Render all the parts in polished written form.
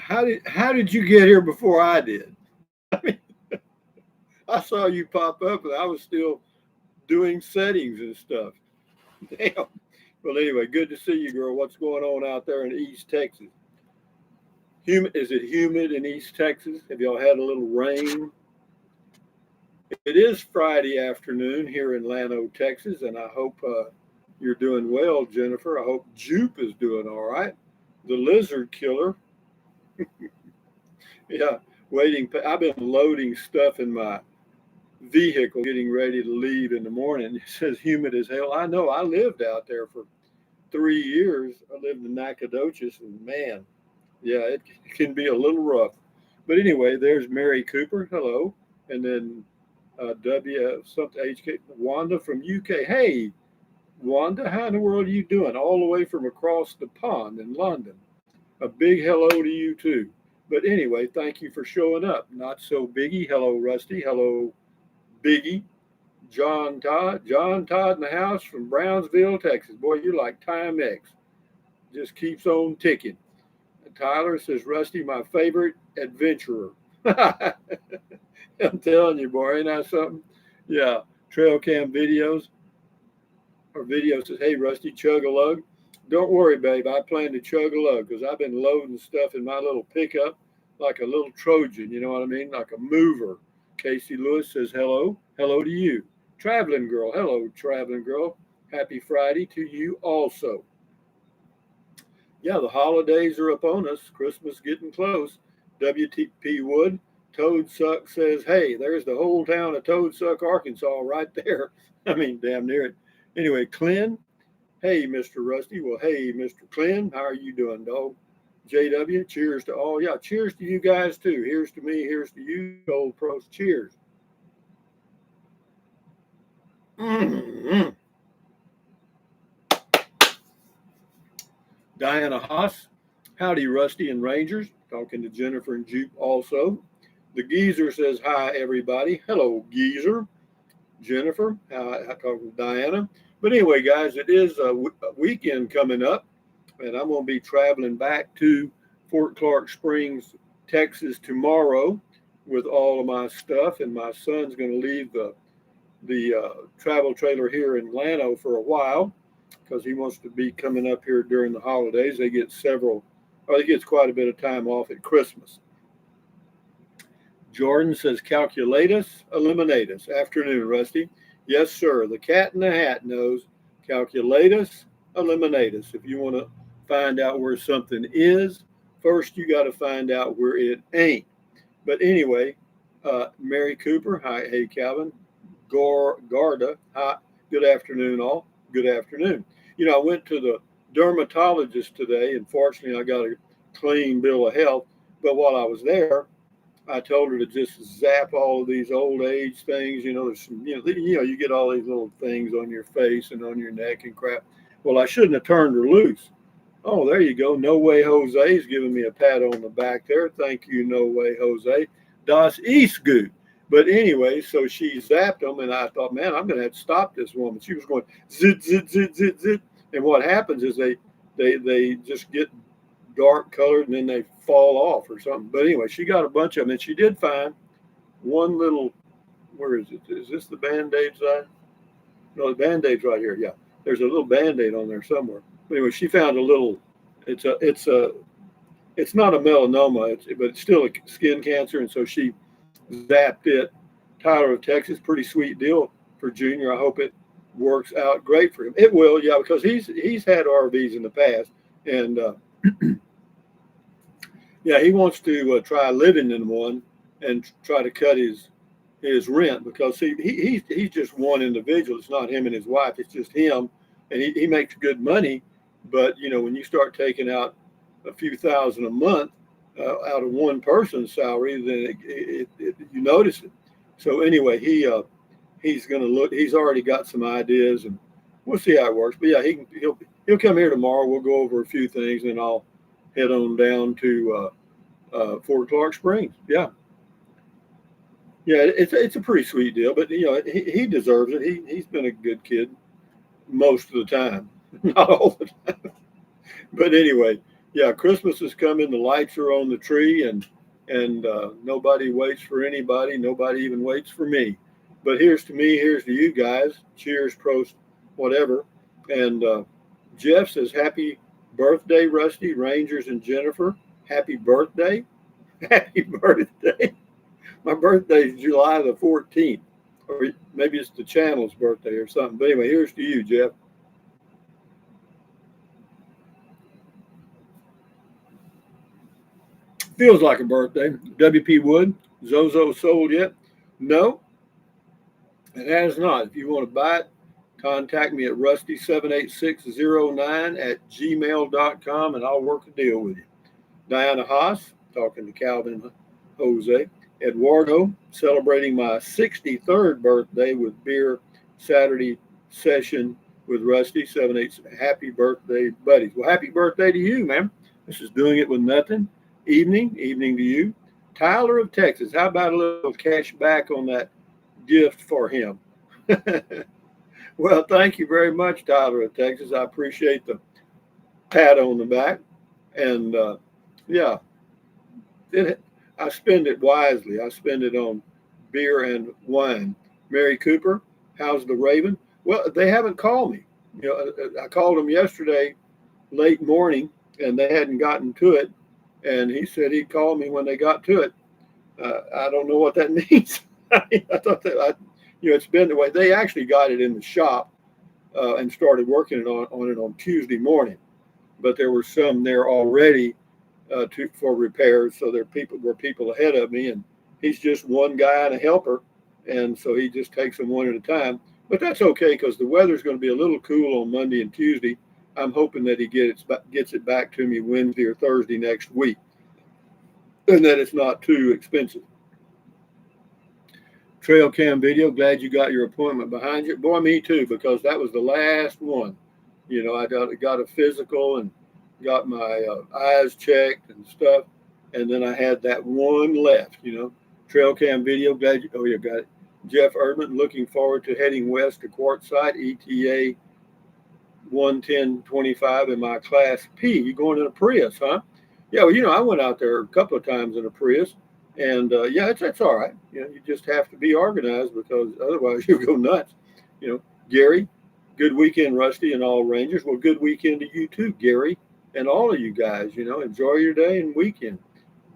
how did you get here before I did? I mean, I saw you pop up, and I was still doing settings and stuff. Damn. Well, anyway, good to see you, girl. What's going on out there in East Texas? Humid? Is it humid in East Texas? Have y'all had a little rain? It is Friday afternoon here in Llano, Texas, and I hope you're doing well, Jennifer. I hope Jupe is doing all right. The lizard killer. Yeah, waiting. I've been loading stuff in my vehicle, getting ready to leave in the morning. It says humid as hell. I know. I lived out there for 3 years. I lived in Nacogdoches, and man, yeah, it can be a little rough. But anyway, there's Mary Cooper. Hello. And then W something HK Wanda from UK. Hey, Wanda, how in the world are you doing? All the way from across the pond in London. A big hello to you too. But anyway, thank you for showing up. Not so biggie. Hello, Rusty. Hello, Biggie. John Todd in the house from Brownsville, Texas. Boy, you're like Timex. Just keeps on ticking. Tyler says, Rusty, my favorite adventurer. I'm telling you, boy, ain't that something? Yeah. Trail cam videos or video says, hey, Rusty, chug a lug. Don't worry, babe. I plan to chug a lug because I've been loading stuff in my little pickup like a little Trojan. You know what I mean? Like a mover. Casey Lewis says, hello. Hello to you. Traveling girl. Hello, traveling girl. Happy Friday to you also. Yeah, the holidays are upon us. Christmas getting close. WTP Wood. Toadsuck says, hey, there's the whole town of Toadsuck, Arkansas right there. I mean, damn near it. Anyway, Clint. Hey, Mr. Rusty. Well, hey, Mr. Clint. How are you doing, dog? JW, cheers to all. Yeah, cheers to you guys, too. Here's to me. Here's to you, old pros. Cheers. Mm-hmm. Diana Haas. Howdy, Rusty and Rangers. Talking to Jennifer and Jupe also. The Geezer says, hi, everybody. Hello, Geezer. Jennifer. I talk with Diana. But anyway, guys, it is a weekend coming up, and I'm going to be traveling back to Fort Clark Springs, Texas tomorrow with all of my stuff, and my son's going to leave the travel trailer here in Llano for a while because he wants to be coming up here during the holidays. They get he gets quite a bit of time off at Christmas. Jordan says, calculate us, eliminate us. Afternoon, Rusty. Yes, sir. The cat in the hat knows. Calculate us, eliminate us. If you want to find out where something is, first you got to find out where it ain't. But anyway, Mary Cooper. Hi, hey, Calvin. Garda. Hi. Good afternoon, all. Good afternoon. You know, I went to the dermatologist today, and fortunately I got a clean bill of health. But while I was there, I told her to just zap all of these old age things. You know, there's some, you get all these little things on your face and on your neck and crap. Well, I shouldn't have turned her loose. Oh, there you go. No Way Jose is giving me a pat on the back there. Thank you, No Way Jose. Das ist gut. But anyway, so she zapped them, and I thought, man, I'm going to have to stop this woman. She was going zit, zit, zit, zit, zit. And what happens is they just get dark colored and then they fall off or something. But anyway, she got a bunch of them, and she did find one little, where is it? Is this the Band-Aid side? No, the Band-Aid's right here. Yeah, there's a little Band-Aid on there somewhere. But anyway, she found a little, it's not a melanoma, but it's still a skin cancer, and so she zapped it. Tyler of Texas, pretty sweet deal for Junior. I hope it works out great for him. It will, yeah, because he's had RVs in the past, and yeah, he wants to try living in one and try to cut his rent because he's just one individual. It's not him and his wife. It's just him, and he makes good money. But you know, when you start taking out a few thousand a month out of one person's salary, then you notice it. So anyway, he's going to look. He's already got some ideas, and we'll see how it works. But yeah, he'll come here tomorrow. We'll go over a few things, and I'll head on down to Fort Clark Springs. Yeah, it's a pretty sweet deal. But you know, he deserves it. He's been a good kid most of the time, not all the time. But anyway, Yeah, Christmas is coming. The lights are on the tree, and nobody waits for anybody. Nobody even waits for me. But here's to me. Here's to you guys. Cheers, prost, whatever. And Jeff says, "Happy birthday, Rusty, Rangers, and Jennifer. Happy birthday, happy birthday." My birthday is July the 14th, or maybe it's the channel's birthday or something. But anyway, here's to you, Jeff. Feels like a birthday. WP Wood, Zozo sold yet? No, it has not. If you want to buy it, contact me at rusty78609 at gmail.com and I'll work a deal with you. Diana Haas, talking to Calvin and Jose. Eduardo, celebrating my 63rd birthday with beer Saturday session with Rusty 78. Happy birthday, buddies. Well, happy birthday to you, man. This is Doing It With Nothing. Evening to you. Tyler of Texas. How about a little cash back on that gift for him? Well, thank you very much, Tyler of Texas. I appreciate the pat on the back. And yeah, I spend it wisely. I spend it on beer and wine. Mary Cooper, how's the Raven? Well, they haven't called me. I called them yesterday late morning, and they hadn't gotten to it. And he said he'd call me when they got to it. I don't know what that means. I thought that it's been the way. They actually got it in the shop and started working on it on Tuesday morning. But there were some there already for repairs. So there were people ahead of me, and he's just one guy and a helper, and so he just takes them one at a time. But that's okay because the weather's going to be a little cool on Monday and Tuesday. I'm hoping that he gets it back to me Wednesday or Thursday next week, and that it's not too expensive. Trail cam video. Glad you got your appointment behind you. Boy, me too, because that was the last one. I got a physical and got my eyes checked and stuff, and then I had that one left. Trail cam video. Glad you. Oh, you got it. Jeff Erdman, looking forward to heading west to Quartzsite, ETA 11025 in my Class P. You going in a Prius, huh? Yeah, well, I went out there a couple of times in a Prius, and yeah, it's all right. You just have to be organized because otherwise you'll go nuts. Gary, good weekend, Rusty, and all Rangers. Well, good weekend to you too, Gary, and all of you guys. Enjoy your day and weekend.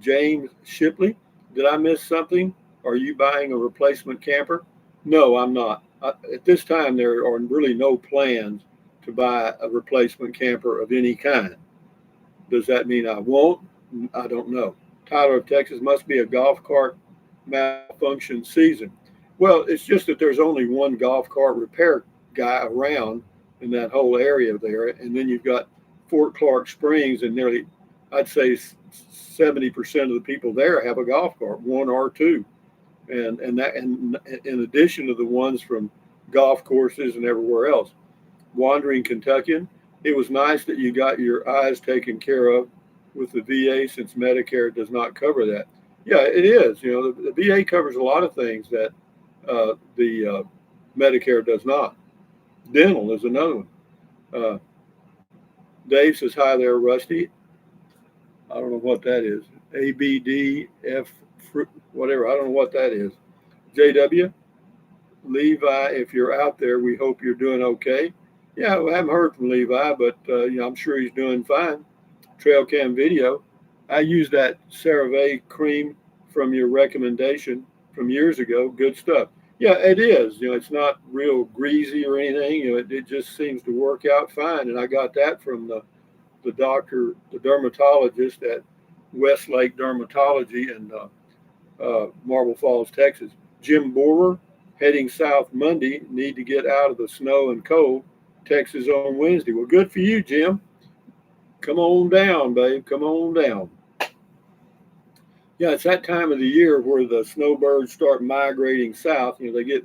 James Shipley, did I miss something? Are you buying a replacement camper? No, I'm not. At this time, there are really no plans to buy a replacement camper of any kind. Does that mean I won't? I don't know. Tyler of Texas, must be a golf cart malfunction season. Well, it's just that there's only one golf cart repair guy around in that whole area there. And then you've got Fort Clark Springs, and nearly, I'd say 70% of the people there have a golf cart, one or two. And in addition to the ones from golf courses and everywhere else. Wandering Kentuckian, it was nice that you got your eyes taken care of with the VA since Medicare does not cover that. Yeah, it is. The VA covers a lot of things that the Medicare does not. Dental is another one. Uh, Dave says, hi there, Rusty. I don't know what that is. ABDF, whatever. I don't know what that is. JW, Levi, if you're out there, we hope you're doing okay. Yeah, we haven't heard from Levi, but I'm sure he's doing fine. Trail cam video. I used that CeraVe cream from your recommendation from years ago. Good stuff. Yeah, it is. It's not real greasy or anything. It just seems to work out fine. And I got that from the doctor, the dermatologist at Westlake Dermatology in Marble Falls, Texas. Jim Borer, heading south Monday. Need to get out of the snow and cold. Texas on Wednesday. Well, good for you, Jim. Come on down, babe. Come on down. Yeah, it's that time of the year where the snowbirds start migrating south. They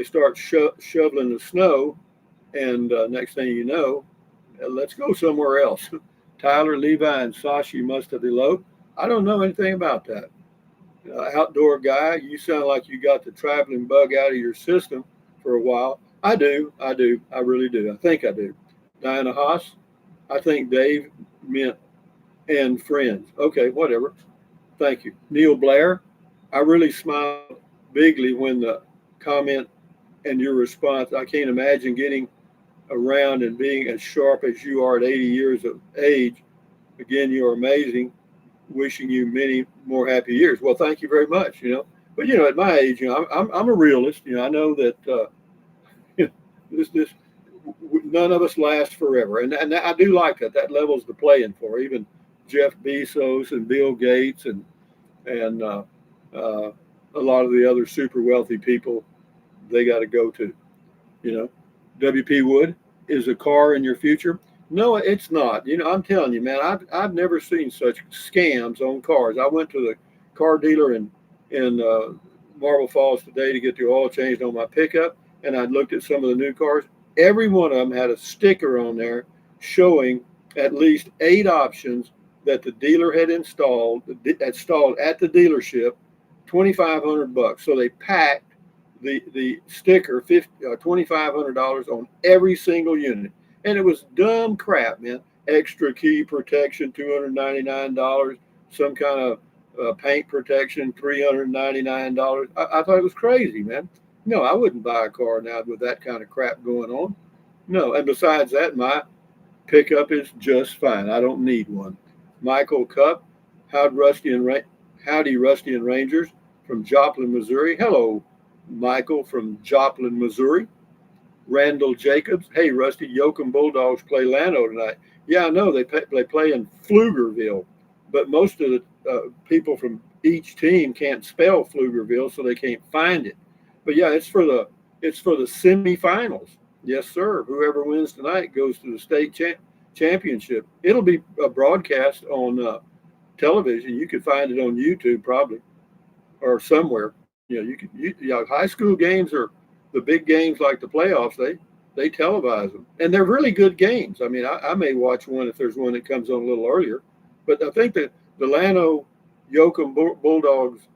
start shoveling the snow, and next thing you know, let's go somewhere else. Tyler, Levi, and Sashi must have eloped. I don't know anything about that. Outdoor guy, you sound like you got the traveling bug out of your system for a while. I do. I really do. I think I do. Diana Haas, I think Dave meant and friends. Okay, whatever. Thank you. Neil Blair, I really smiled bigly when the comment and your response. I can't imagine getting around and being as sharp as you are at 80 years of age. Again, you are amazing. Wishing you many more happy years. Well, thank you very much. But at my age, I'm a realist. I know that this none of us last forever, and I do like that. That levels the playing for even Jeff Bezos and Bill Gates and uh, a lot of the other super wealthy people. They got to go to. You know, WP Wood, is a car in your future? No, it's not. I'm telling you, man, I've never seen such scams on cars. I went to the car dealer in Marble Falls today to get the oil changed on my pickup, and I looked at some of the new cars. Every one of them had a sticker on there showing at least 8 options that the dealer had installed at the dealership, $2,500. So they packed the sticker, $2,500 on every single unit, and it was dumb crap, man. Extra key protection, $299. Some kind of paint protection, $399. I thought it was crazy, man. No, I wouldn't buy a car now with that kind of crap going on. No, and besides that, my pickup is just fine. I don't need one. Michael Cup, howdy Rusty and Rangers from Joplin, Missouri. Hello, Michael from Joplin, Missouri. Randall Jacobs, hey Rusty, Yoakum Bulldogs play Lano tonight. Yeah, I know they play in Pflugerville, but most of the people from each team can't spell Pflugerville, so they can't find it. But yeah, it's for the semifinals. Yes, sir. Whoever wins tonight goes to the state championship. It'll be a broadcast on television. You could find it on YouTube probably or somewhere. High school games or the big games like the playoffs. They televise them, and they're really good games. I mean, I may watch one if there's one that comes on a little earlier, but I think that the Lano Yoakum Bulldogs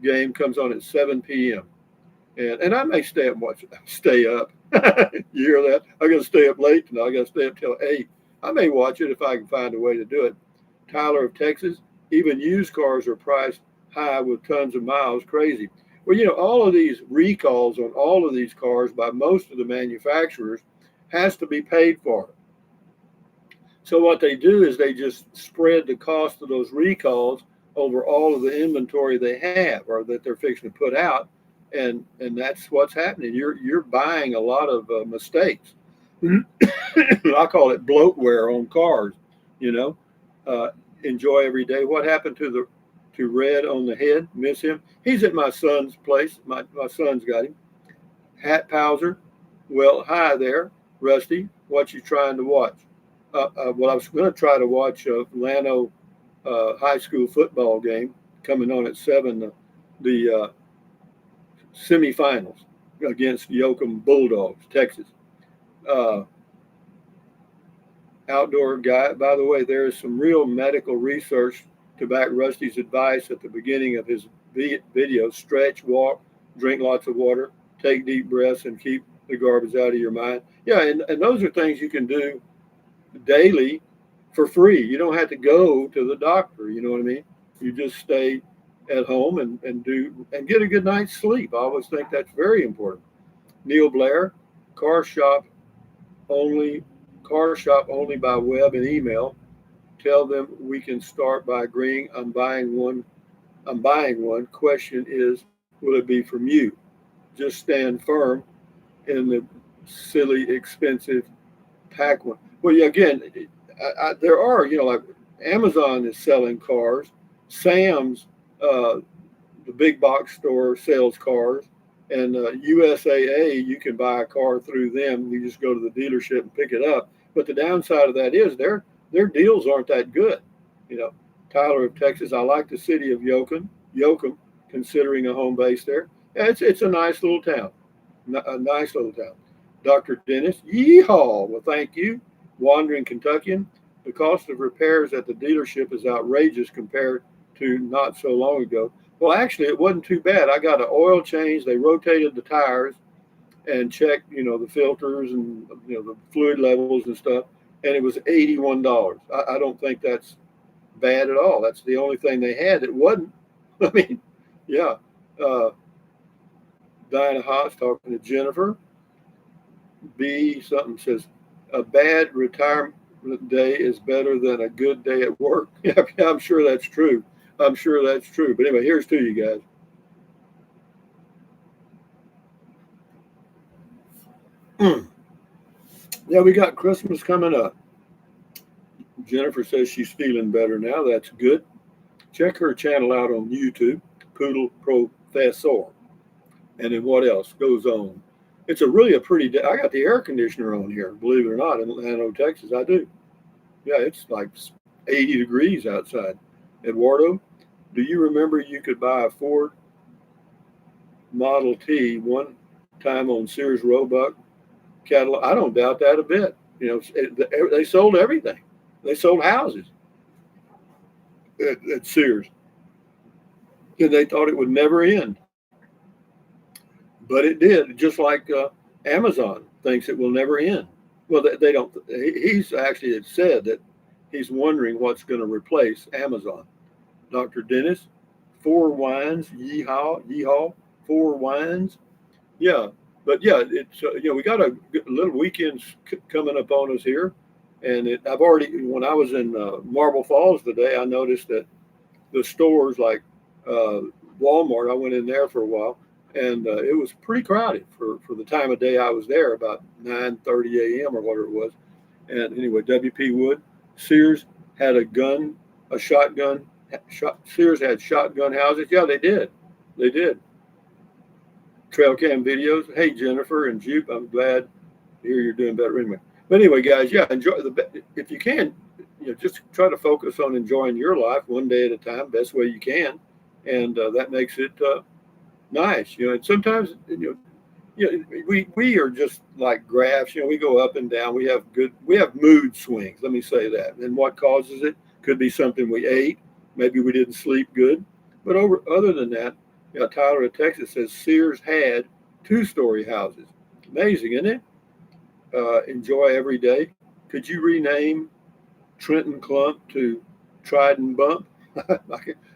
game comes on at 7 p.m. And I may stay up and watch it. Stay up. You hear that? I got to stay up late tonight. I got to stay up till 8. I may watch it if I can find a way to do it. Tyler of Texas, even used cars are priced high with tons of miles. Crazy. Well, all of these recalls on all of these cars by most of the manufacturers has to be paid for. So what they do is they just spread the cost of those recalls over all of the inventory they have or that they're fixing to put out, and that's what's happening. You're buying a lot of mistakes. I call it bloatware on cars. You know, enjoy every day. What happened to Red on the head? Miss him. He's at my son's place. My son's got him. Hat Powser. Well, hi there, Rusty. What you trying to watch? Well, I was going to try to watch Lano high school football game coming on at 7. The semifinals against Yoakum Bulldogs, Texas. Uh, Outdoor guy. By the way, there is some real medical research to back Rusty's advice at the beginning of his video. Stretch, walk, drink lots of water, take deep breaths, and keep the garbage out of your mind. Yeah, and those are things you can do daily for free. You don't have to go to the doctor. You know what I mean? You just stay at home and get a good night's sleep. I always think that's very important. Neil Blair, car shop only, car shop only by web and email. Tell them we can start by agreeing. I'm buying one. I'm buying one. Question is, will it be from you? Just stand firm in the silly, expensive pack one. Well, yeah, again, there are, like Amazon is selling cars. Sam's, the big box store, sells cars. And USAA, you can buy a car through them. You just go to the dealership and pick it up. But the downside of that is their deals aren't that good. You know, Tyler of Texas, I like the city of Yoakum, considering a home base there. Yeah, it's a nice little town, a nice little town. Dr. Dennis, yeehaw! Well, thank you. Wandering Kentuckian, the cost of repairs at the dealership is outrageous compared to not so long ago. Well, actually, it wasn't too bad. I got an oil change. They rotated the tires and checked, the filters and the fluid levels and stuff, and it was $81. I don't think that's bad at all. That's the only thing they had that wasn't. I mean, yeah. Uh, Diana Haas talking to Jennifer. B something says a bad retirement day is better than a good day at work. Yeah, I'm sure that's true. I'm sure that's true. But anyway, here's to you guys. Yeah, we got Christmas coming up. Jennifer says she's feeling better now. That's good. Check her channel out on YouTube, Poodle Professor. And then what else goes on? It's a pretty day. I got the air conditioner on here, believe it or not, in Atlanta, Texas. I do. Yeah, it's like 80 degrees outside. Eduardo, do you remember you could buy a Ford Model T one time on Sears Roebuck catalog? I don't doubt that a bit. They sold everything. They sold houses at Sears, and they thought it would never end, but it did. Just like Amazon thinks it will never end. Well, they don't. He's actually had said that he's wondering what's going to replace Amazon. Dr. Dennis, Four Wines, yeehaw, yeehaw, Four Wines. Yeah, but yeah, it's we got a little weekend coming up on us here, and I've already when I was in Marble Falls today, I noticed that the stores like uh, Walmart, I went in there for a while, and it was pretty crowded for the time of day I was there, about 9:30 a.m. or whatever it was. And anyway, WP Wood, Sears had a shotgun. Sears had shotgun houses. Yeah, they did. They did. Trail cam videos. Hey, Jennifer and Jupe, I'm glad to hear you're doing better anyway. But anyway, guys, yeah, enjoy if you can, just try to focus on enjoying your life one day at a time, best way you can, and that makes it nice. And sometimes we are just like graphs. We go up and down. We have mood swings. Let me say that. And what causes it could be something we ate. Maybe we didn't sleep good. But other than that, Tyler of Texas says Sears had two-story houses. Amazing, isn't it? Enjoy every day. Could you rename Trenton Clump to Trident Bump?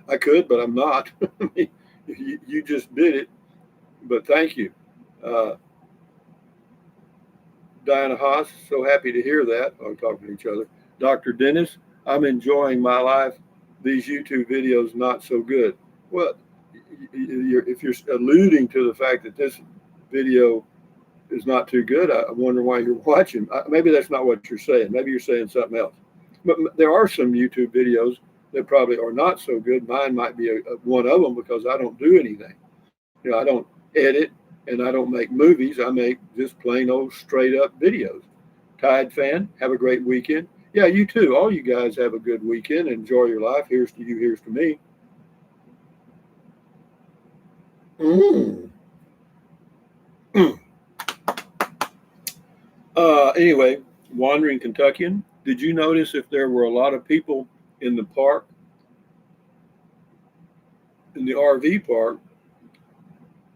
I could, but I'm not. I mean, you just did it. But thank you. Uh, Diana Haas, so happy to hear that. I'm talking to each other. Dr. Dennis, I'm enjoying my life. These YouTube videos not so good. Well, if you're alluding to the fact that this video is not too good, I wonder why you're watching. Maybe that's not what you're saying. Maybe you're saying something else. But there are some YouTube videos that probably are not so good. Mine might be one of them because I don't do anything. I don't edit and I don't make movies. I make just plain old straight up videos. Tide fan, have a great weekend. Yeah, you too. All you guys have a good weekend. Enjoy your life. Here's to you. Here's to me. Mm. Mm. Anyway, wandering Kentuckian, did you notice if there were a lot of people in the park, in the RV park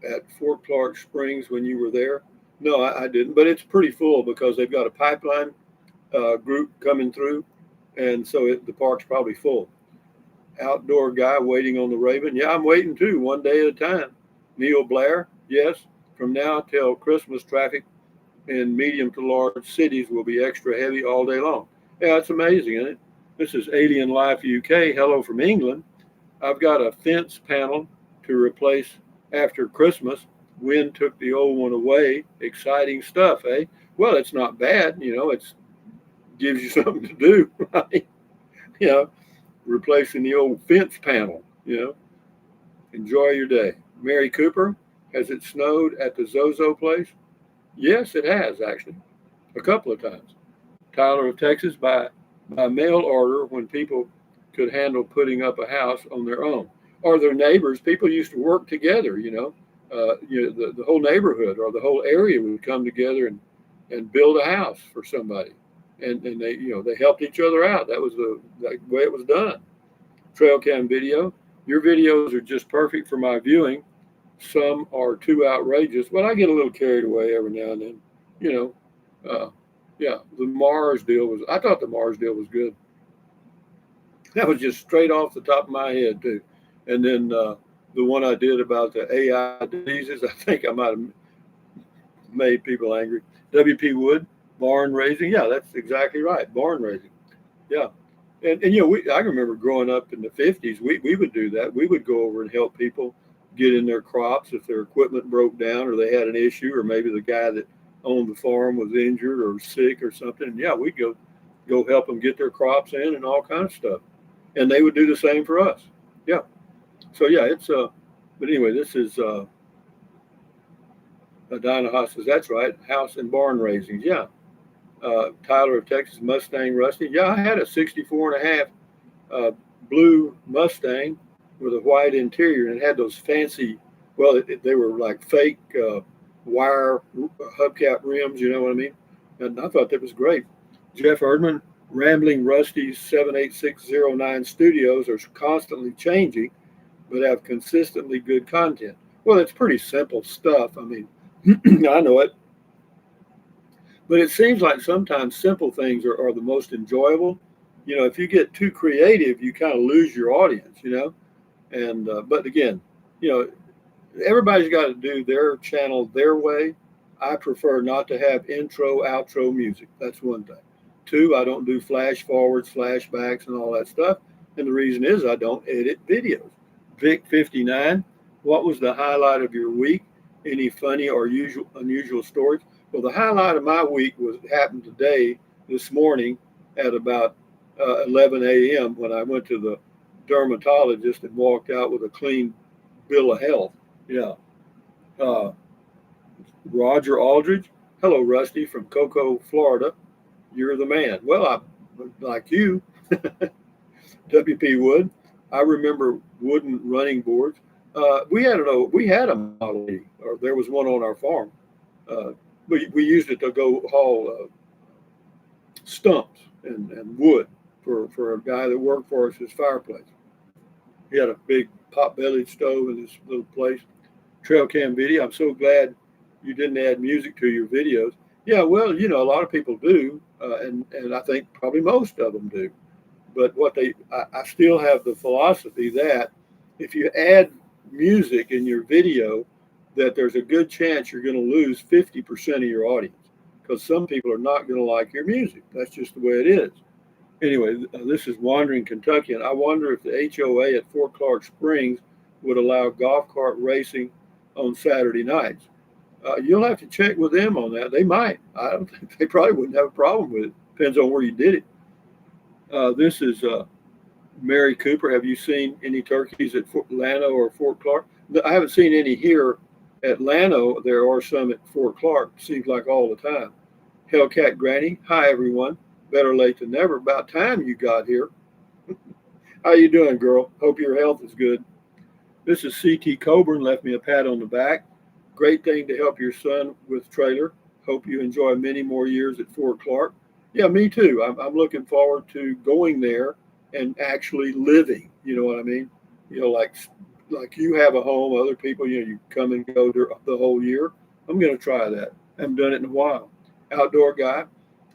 at Fort Clark Springs when you were there? No, I didn't, but it's pretty full because they've got a pipeline group coming through, and so the park's probably full. Outdoor guy waiting on the Raven. Yeah, I'm waiting too, one day at a time. Neil Blair, yes, from now till Christmas, traffic in medium to large cities will be extra heavy all day long. Yeah, it's amazing, isn't it? This is Alien Life UK. Hello from England. I've got a fence panel to replace after Christmas. Wind took the old one away. Exciting stuff, eh? Well, it's not bad. It gives you something to do, right? Replacing the old fence panel. Enjoy your day. Mary Cooper, has it snowed at the Zozo place? Yes, it has actually, a couple of times. Tyler of Texas, by mail order when people could handle putting up a house on their own or their neighbors. People used to work together. The whole neighborhood or the whole area would come together and build a house for somebody, and they helped each other out. That was the way it was done. Trail cam video. Your videos are just perfect for my viewing. Some are too outrageous. Well, I get a little carried away every now and then. You know, yeah, the Mars deal was. I thought the Mars deal was good. That was just straight off the top of my head too. And then the one I did about the AI diseases, I think I might have made people angry. W.P. Wood, barn raising. Yeah, that's exactly right. Barn raising. Yeah. And I remember growing up in the 50s, we would do that. We would go over and help people get in their crops if their equipment broke down or they had an issue, or maybe the guy that owned the farm was injured or sick or something. And yeah, we'd go help them get their crops in and all kinds of stuff. And they would do the same for us. Yeah. So yeah, it's but anyway, this is Dinah Haas says, that's right, house and barn raisings. Yeah. Tyler of Texas, Mustang Rusty. Yeah, I had a 64 and a half blue Mustang with a white interior, and it had those fancy, well, they were like fake wire hubcap rims, you know what I mean? And I thought that was great. Jeff Erdman, Rambling Rusty's 78609 studios are constantly changing, but have consistently good content. Well, it's pretty simple stuff. I mean, I know it, but it seems like sometimes simple things are the most enjoyable. If you get too creative, you kind of lose your audience, And but again, you know, everybody's got to do their channel their way. I prefer not to have intro, outro music. That's one thing. Two, I don't do flash forwards, flashbacks, and all that stuff. And the reason is I don't edit videos. Vic 59, what was the highlight of your week? Any funny or unusual stories? Well, the highlight of my week happened today, this morning, at about 11 a.m. when I went to the dermatologist and walked out with a clean bill of health. Yeah. Uh, Roger Aldridge. Hello, Rusty from Cocoa, Florida. You're the man. Well, I like you. W.P. Wood. I remember wooden running boards. We had a Model T, or there was one on our farm. Uh, we used it to go haul stumps and wood for a guy that worked for us, his fireplace. He had a big pot-bellied stove in this little place. Trail cam video. I'm so glad you didn't add music to your videos. Yeah, well, a lot of people do, and I think probably most of them do. But I still have the philosophy that if you add music in your video, that there's a good chance you're going to lose 50% of your audience because some people are not going to like your music. That's just the way it is. Anyway, this is Wandering Kentuckian. I wonder if the HOA at Fort Clark Springs would allow golf cart racing on Saturday nights. You'll have to check with them on that. They might. I don't think they probably wouldn't have a problem with it. Depends on where you did it. This is Mary Cooper. Have you seen any turkeys at Llano or Fort Clark? I haven't seen any here at Llano. There are some at Fort Clark. Seems like all the time. Hellcat Granny. Hi, everyone. Better late than never. About time you got here. How you doing, girl? Hope your health is good. This is C.T. Coburn. Left me a pat on the back. Great thing to help your son with trailer. Hope you enjoy many more years at Fort Clark. Yeah, me too. I'm looking forward to going there and actually living. You know what I mean? Like you have a home, other people, you come and go the whole year. I'm going to try that. I haven't done it in a while. Outdoor guy.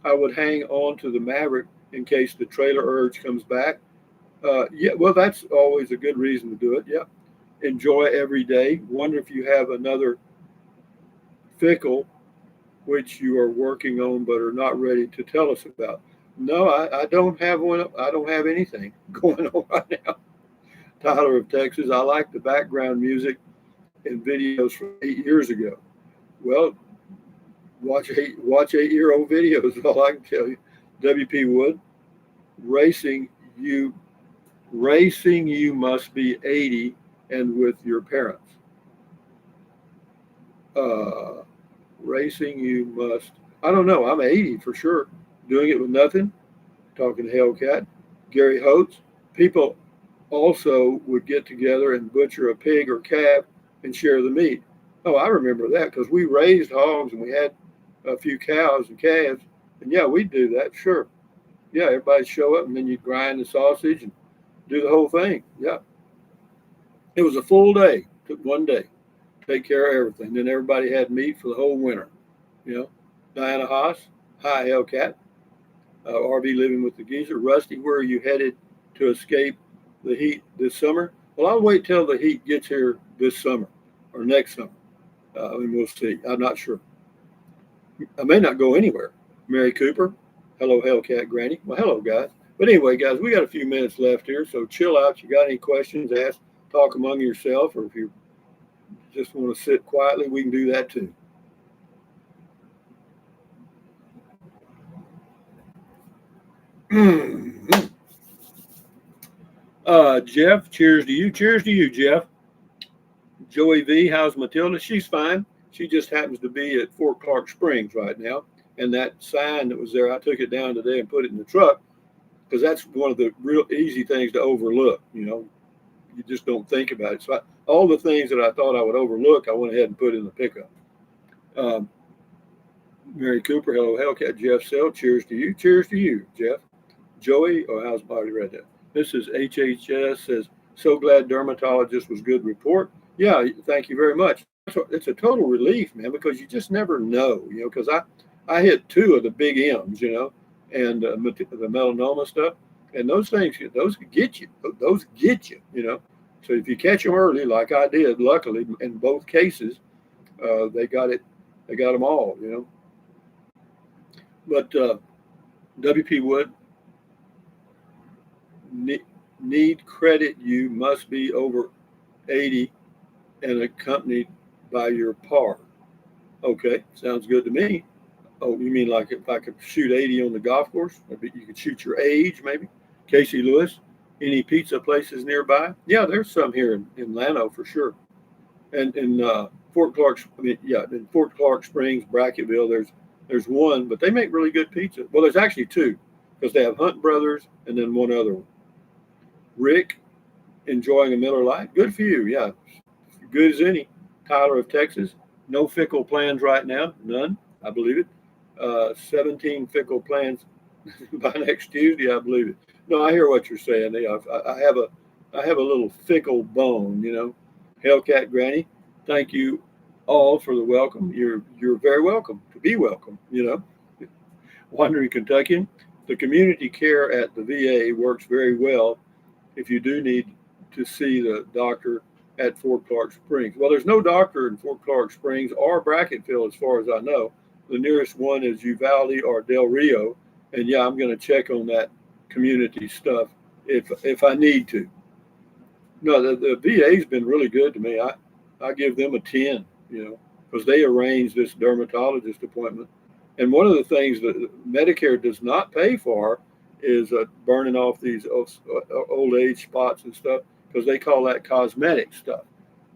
I would hang on to the Maverick in case the trailer urge comes back. Yeah, well, that's always a good reason to do it. Yeah. Enjoy every day. Wonder if you have another Fickle which you are working on but are not ready to tell us about. No, I don't have one. I don't have anything going on right now. Tyler of Texas. I like the background music and videos from 8 years ago. Well, watch 8-year-old videos. Is all I can tell you. W.P. Wood. Racing you must be 80 and with your parents. Racing you must. I don't know. I'm 80 for sure. Doing it with nothing. Talking to Hellcat. Gary Holtz. People also would get together and butcher a pig or calf and share the meat. Oh, I remember that because we raised hogs and we had a few cows and calves. And yeah, we'd do that. Sure. Yeah, everybody'd show up and then you'd grind the sausage and do the whole thing. Yeah. It was a full day. Took one day. Take care of everything. Then everybody had meat for the whole winter. Diana Haas. Hi, Hellcat. RV living with the geezer. Rusty, where are you headed to escape the heat this summer? Well, I'll wait till the heat gets here this summer or next summer, and we'll see. I'm not sure. I may not go anywhere. Mary Cooper, hello, Hellcat Granny. Well, hello, guys. But anyway, guys, we got a few minutes left here, so chill out. You got any questions, ask, talk among yourself, or if you just want to sit quietly, we can do that too. Jeff, cheers to you. Cheers to you, Jeff. Joey V, how's Matilda? She's fine. She just happens to be at Fort Clark Springs right now. And that sign that was there, I took it down today and put it in the truck because that's one of the real easy things to overlook. You just don't think about it. So all the things that I thought I would overlook, I went ahead and put in the pickup. Mary Cooper, hello, Hellcat. Jeff Sell, cheers to you. Cheers to you, Jeff. Joey, how's Bobby read that? This is HHS says, so glad dermatologist was good report. Yeah, thank you very much. It's a total relief, man, because you just never know, because I hit 2 of the big M's, and the melanoma stuff, and those things, those get you, So if you catch them early, like I did, luckily in both cases, they got them all, But WP Wood, need credit, you must be over 80 and accompanied by your par. Okay, sounds good to me. Oh, you mean like if I could shoot 80 on the golf course? Maybe you could shoot your age, maybe. Casey Lewis, any pizza places nearby? Yeah, there's some here in Llano for sure. And in Fort Clark, in Fort Clark Springs, Bracketville, there's one, but they make really good pizza. Well, there's actually 2 because they have Hunt Brothers and then one other one. Rick, enjoying a Miller Lite? Good for you, yeah. Good as any. Tyler of Texas, no fickle plans right now, none, I believe it. 17 fickle plans by next Tuesday, I believe it. No, I hear what you're saying. I have a little fickle bone, Hellcat Granny, thank you all for the welcome. You're very welcome to be welcome, Wandering Kentuckian, the community care at the VA works very well if you do need to see the doctor at Fort Clark Springs. Well, there's no doctor in Fort Clark Springs or Bracketville as far as I know. The nearest one is Uvalde or Del Rio. And yeah, I'm going to check on that community stuff if I need to. No, the VA's been really good to me. I give them a 10, because they arranged this dermatologist appointment. And one of the things that Medicare does not pay for is burning off these old age spots and stuff, because they call that cosmetic stuff.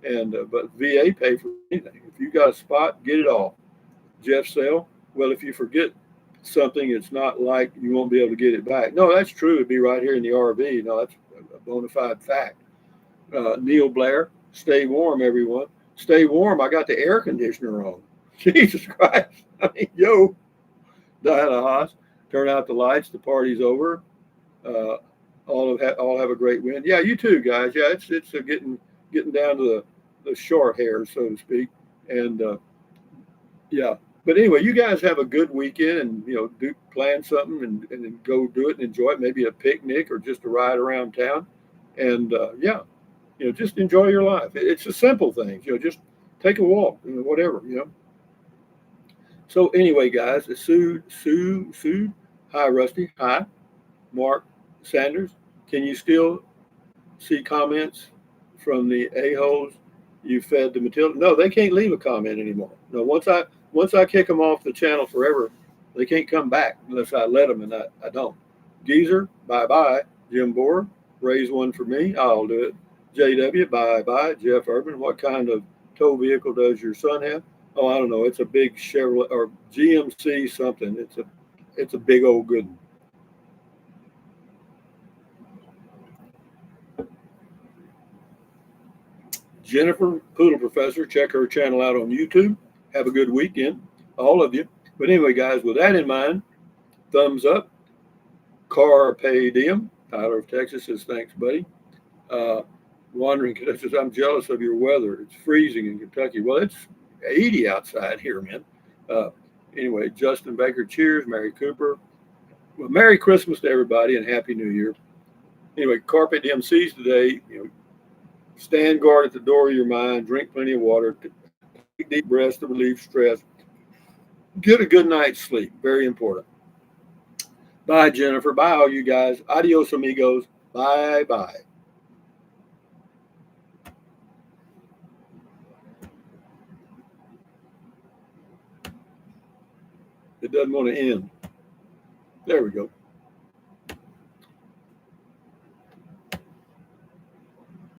And but VA pay for anything. If you got a spot, get it off. Jeff Sale, well, if you forget something, it's not like you won't be able to get it back. No, that's true. It'd be right here in the RV. No, that's a bona fide fact. Neil Blair, stay warm, everyone. Stay warm. I got the air conditioner on. Jesus Christ. I mean, Diana Haas, turn out the lights. The party's over. All have a great win. Yeah, you too, guys. Yeah, it's getting down to the short hairs, so to speak. And yeah. But anyway, you guys have a good weekend, and plan something and go do it and enjoy it. Maybe a picnic or just a ride around town, and just enjoy your life. It's a simple thing, just take a walk, whatever, So anyway, guys, Sue, hi Rusty, hi Mark Sanders. Can you still see comments from the a-holes you fed to Matilda? No, they can't leave a comment anymore. No, once I kick them off the channel forever, they can't come back unless I let them, and I don't. Geezer, bye-bye. Jim Boer, raise one for me. I'll do it. JW, bye-bye. Jeff Urban, what kind of tow vehicle does your son have? Oh, I don't know. It's a big Chevrolet or GMC something. It's a big old good one. Jennifer, Poodle Professor, check her channel out on YouTube. Have a good weekend, all of you. But anyway, guys, with that in mind, thumbs up. Carpe diem. Tyler of Texas says, thanks, buddy. Wandering Kentucky says, I'm jealous of your weather. It's freezing in Kentucky. Well, it's 80 outside here, man. Anyway, Justin Baker, cheers. Mary Cooper. Well, Merry Christmas to everybody and Happy New Year. Anyway, carpe diem seas today. Stand guard at the door of your mind. Drink plenty of water. Take deep breaths to relieve stress. Get a good night's sleep. Very important. Bye, Jennifer. Bye, all you guys. Adios, amigos. Bye, bye. It doesn't want to end. There we go.